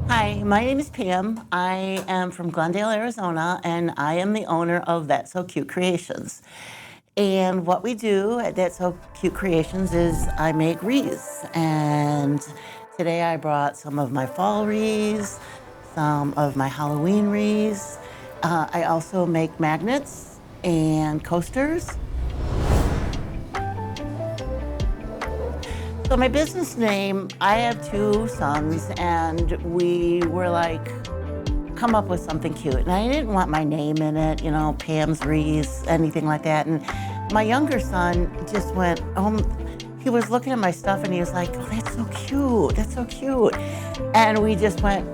Hi, my name is Pam. I am from Glendale, Arizona, and I am the owner of That's So Cute Creations. And what we do at That's So Cute Creations is I make wreaths. And today I brought some of my fall wreaths, some of my Halloween wreaths. I also make magnets and coasters. So my business name, I have two sons, and we were like, come up with something cute. And I didn't want my name in it, Pam's wreaths, anything like that. And my younger son just went, he was looking at my stuff and he was like, oh, that's so cute, that's so cute. And we just went,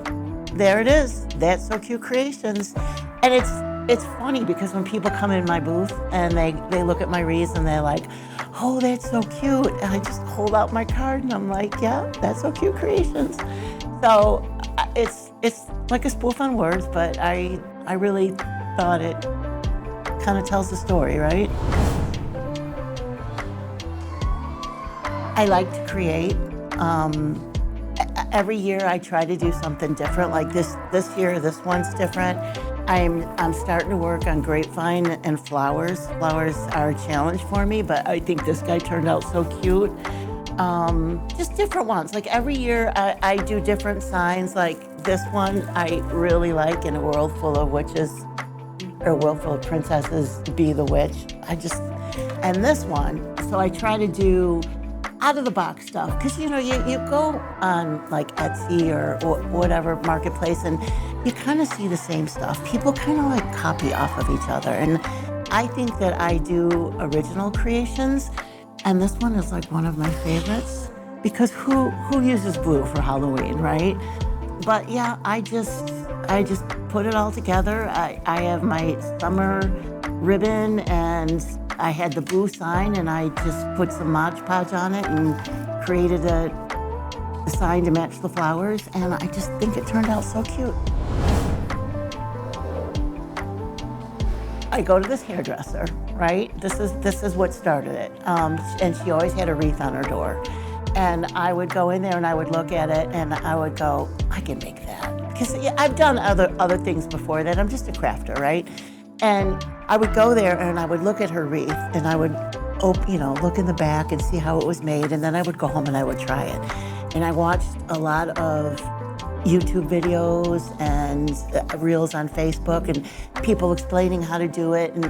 there it is, That's So Cute Creations. And it's funny because when people come in my booth and they look at my wreaths and they're like, oh, that's so cute. And I just hold out my card and I'm like, yeah, That's So Cute Creations. So it's like a spoof on words, but I really thought it kind of tells the story, right? I like to create. Every year I try to do something different. Like this year, this one's different. I'm starting to work on grapevine and flowers. Flowers are a challenge for me, but I think this guy turned out so cute. Just different ones. Like every year I do different signs. Like this one I really like, In a World Full of Witches, or a world full of princesses, be the witch. And this one, so I try to do out of the box stuff. Because you go on like Etsy or whatever marketplace and you kind of see the same stuff. People kind of like copy off of each other. And I think that I do original creations. And this one is like one of my favorites because who uses blue for Halloween, right? But yeah, I just put it all together. I have my summer ribbon and I had the blue sign and I just put some Mod Podge on it and created a sign to match the flowers. And I just think it turned out so cute. I go to this hairdresser, right? This is what started it. And she always had a wreath on her door. And I would go in there and I would look at it and I would go, I can make that. Because I've done other things before that. I'm just a crafter, right? And I would go there and I would look at her wreath and I would, look in the back and see how it was made. And then I would go home and I would try it. And I watched a lot of YouTube videos and reels on Facebook and people explaining how to do it. And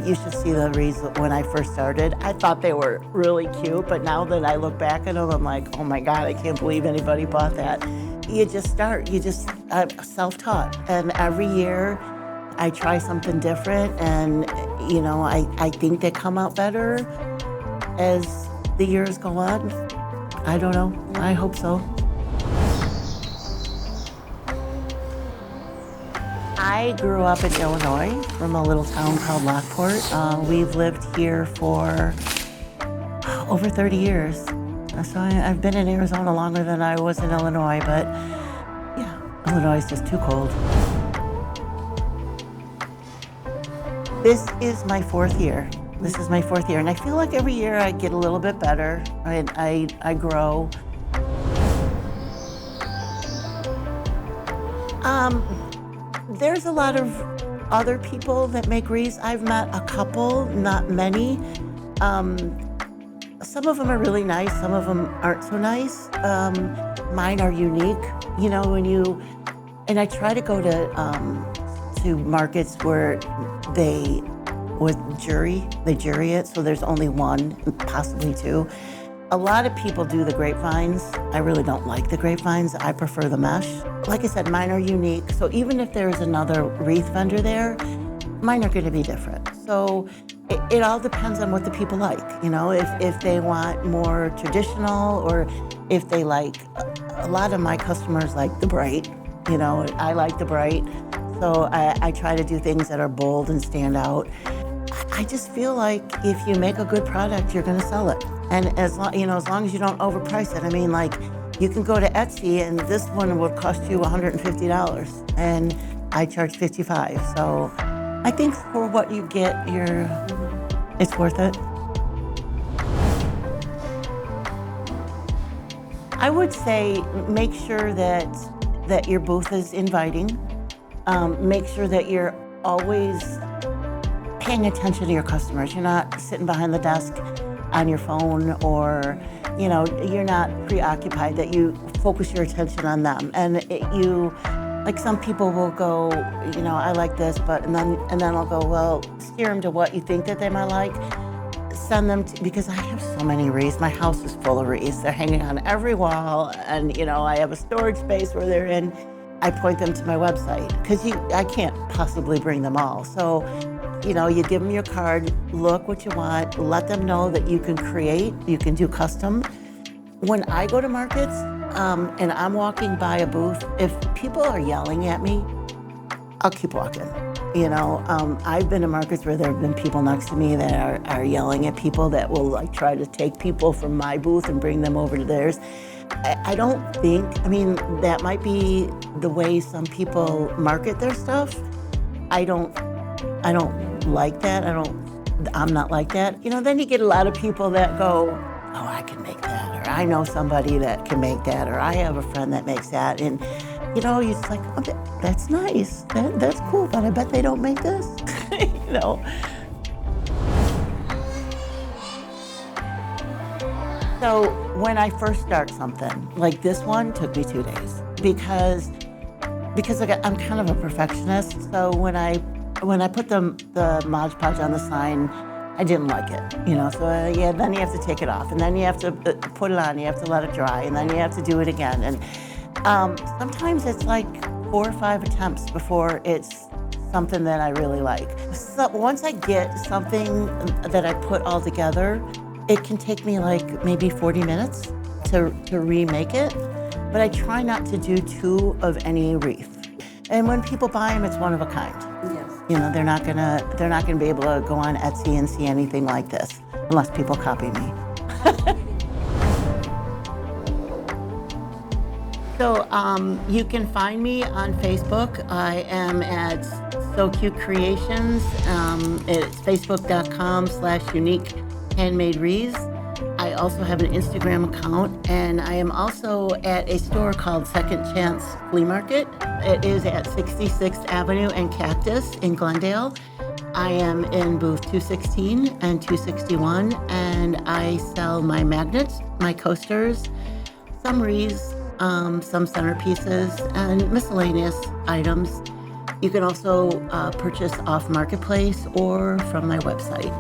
you should see the wreaths when I first started. I thought they were really cute, but now that I look back at them, I'm like, oh my God, I can't believe anybody bought that. You just start, I'm self-taught. And every year I try something different and, I think they come out better as the years go on. I don't know, I hope so. I grew up in Illinois from a little town called Lockport. We've lived here for over 30 years. So I've been in Arizona longer than I was in Illinois, but yeah, Illinois is just too cold. This is my fourth year. And I feel like every year I get a little bit better. I grow. There's a lot of other people that make wreaths. I've met a couple, not many. Some of them are really nice, some of them aren't so nice. Mine are unique, and I try to go to markets where they jury it, so there's only one, possibly two. A lot of people do the grapevines. I really don't like the grapevines. I prefer the mesh. Like I said, mine are unique. So even if there's another wreath vendor there, mine are gonna be different. So it all depends on what the people like. If they want more traditional or if they like, a lot of my customers like the bright, I like the bright. So I try to do things that are bold and stand out. I just feel like if you make a good product, you're gonna sell it. And as long as you don't overprice it. You can go to Etsy and this one will cost you $150 and I charge $55. So I think for what you get, it's worth it. I would say make sure that that your booth is inviting. Make sure that you're always paying attention to your customers. You're not sitting behind the desk on your phone, or you're not preoccupied, that you focus your attention on them. And like some people will go, I like this, and then I'll go, well, steer them to what you think that they might like. Send them because I have so many wreaths. My house is full of wreaths. They're hanging on every wall, and I have a storage space where they're in. I point them to my website because I can't possibly bring them all. So, you give them your card, look what you want, let them know that you can create, you can do custom. When I go to markets and I'm walking by a booth, if people are yelling at me, I'll keep walking. I've been to markets where there have been people next to me that are yelling at people that will like try to take people from my booth and bring them over to theirs. I don't think, that might be the way some people market their stuff. I don't like that. I'm not like that. Then you get a lot of people that go, oh, I can make that, or I know somebody that can make that, or I have a friend that makes that. And it's like, oh, that's nice. That's cool, but I bet they don't make this. So when I first start something, like this one took me 2 days because I'm kind of a perfectionist. So when I put the Mod Podge on the sign, I didn't like it, So then you have to take it off, and then you have to put it on. You have to let it dry, and then you have to do it again. And sometimes it's like 4 or 5 attempts before it's something that I really like. So once I get something that I put all together, it can take me like maybe 40 minutes to remake it, but I try not to do 2 of any wreath. And when people buy them, it's one of a kind. Yes. They're not gonna be able to go on Etsy and see anything like this unless people copy me. So you can find me on Facebook. I am at So Cute Creations. It's facebook.com/unique handmade wreaths. I also have an Instagram account, and I am also at a store called Second Chance Flea Market. It is at 66th Avenue and Cactus in Glendale. I am in booth 216 and 261, and I sell my magnets, my coasters, some wreaths, some centerpieces, and miscellaneous items. You can also purchase off Marketplace or from my website.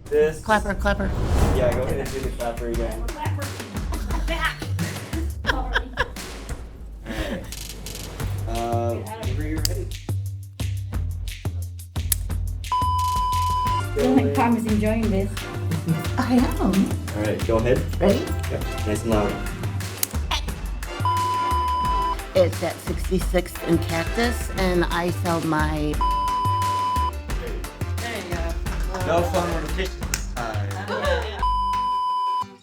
This. Clapper. Yeah, go ahead and do the clapper again. Clapper. Back. Sorry. Alright. Whenever you're ready. I don't think Pam is enjoying this. I am. Alright, go ahead. Ready? Yep, nice and loud. It's at 66th and Cactus, and I sell my... There you go. No phone notifications.